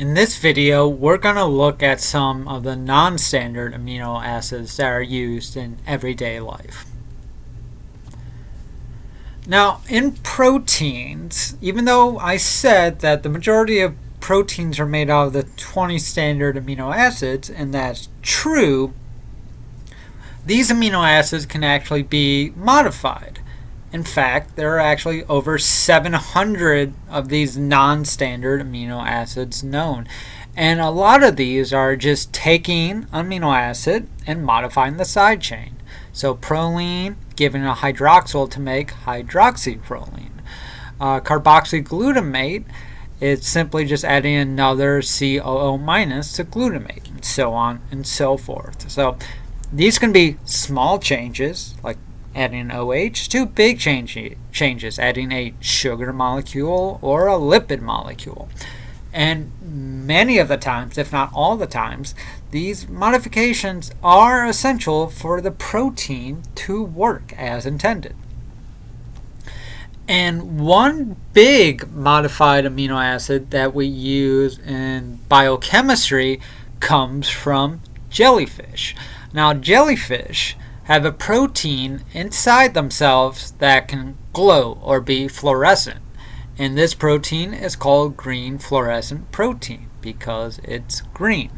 In this video, we're going to look at some of the non-standard amino acids that are used in everyday life. Now, in proteins, even though I said that the majority of proteins are made out of the 20 standard amino acids, and that's true, these amino acids can actually be modified. In fact, there are actually over 700 of these non-standard amino acids known. And a lot of these are just taking amino acid and modifying the side chain. So proline, giving a hydroxyl to make hydroxyproline. Carboxyglutamate, it's simply just adding another COO minus to glutamate, and so on and so forth. So these can be small changes, like adding an OH, to big changes, adding a sugar molecule or a lipid molecule. And many of the times, if not all the times, these modifications are essential for the protein to work as intended. And one big modified amino acid that we use in biochemistry comes from jellyfish. Now, jellyfish have a protein inside themselves that can glow or be fluorescent. And this protein is called green fluorescent protein because it's green.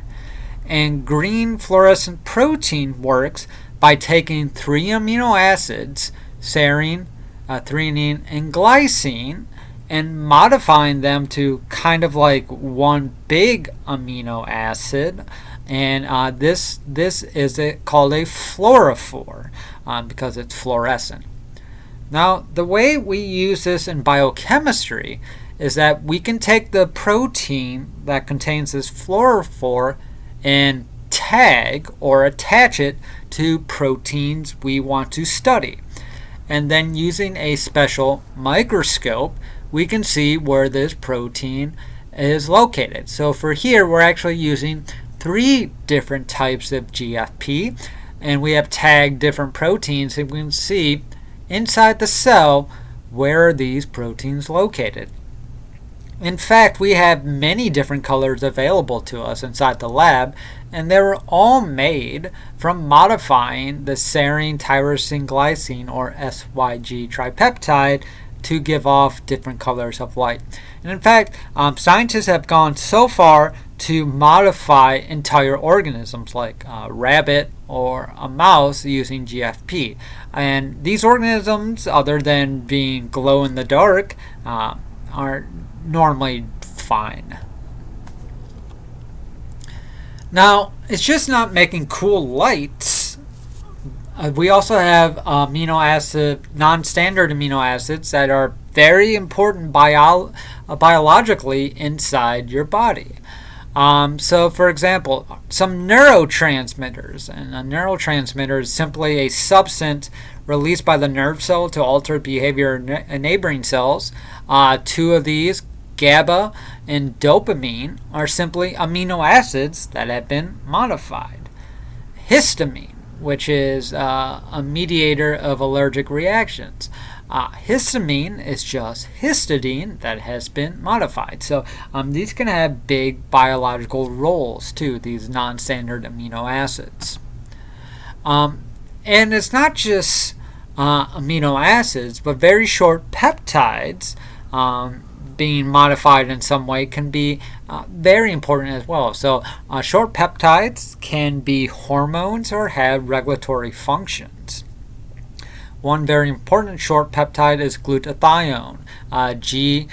And green fluorescent protein works by taking three amino acids, serine, threonine, and glycine, and modifying them to kind of like one big amino acid. And this is called a fluorophore because it's fluorescent. Now, the way we use this in biochemistry is that we can take the protein that contains this fluorophore and tag or attach it to proteins we want to study. And then using a special microscope, we can see where this protein is located. So for here, we're actually using three different types of GFP, and we have tagged different proteins, and we can see inside the cell where are these proteins located. In fact, we have many different colors available to us inside the lab, and they were all made from modifying the serine tyrosine glycine or SYG tripeptide to give off different colors of light. And in fact, scientists have gone so far to modify entire organisms like a rabbit or a mouse using GFP. And these organisms, other than being glow in the dark, are normally fine. Now, it's just not making cool lights. We also have non-standard amino acids that are very important biologically inside your body. So, for example, some neurotransmitters. And a neurotransmitter is simply a substance released by the nerve cell to alter behavior in neighboring cells. Two of these, GABA and dopamine, are simply amino acids that have been modified. Histamine, which is a mediator of allergic reactions. Histamine is just histidine that has been modified. So these can have big biological roles too, these non-standard amino acids. And it's not just amino acids, but very short peptides being modified in some way can be very important as well. So short peptides can be hormones or have regulatory functions. One very important short peptide is glutathione, GSH,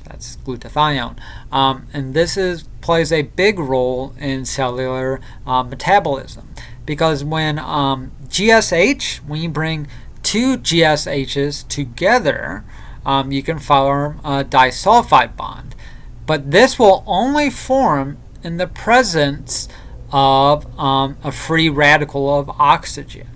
that's glutathione. And this plays a big role in cellular metabolism, because when when you bring two GSHs together, you can form a disulfide bond. But this will only form in the presence of a free radical of oxygen,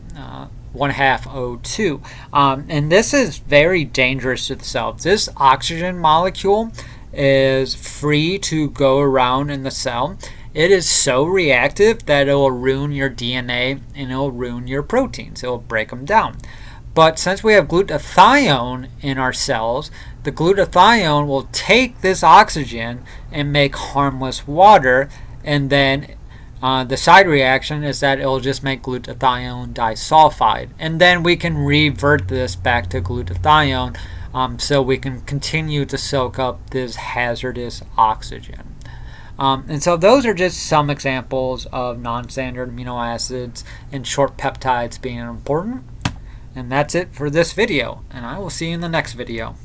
1/2 O2. And this is very dangerous to the cell. This oxygen molecule is free to go around in the cell. It is so reactive that it will ruin your DNA and it will ruin your proteins. It will break them down. But since we have glutathione in our cells, the glutathione will take this oxygen and make harmless water, and then the side reaction is that it will just make glutathione disulfide. And then we can revert this back to glutathione so we can continue to soak up this hazardous oxygen. And so those are just some examples of non-standard amino acids and short peptides being important. And that's it for this video, and I will see you in the next video.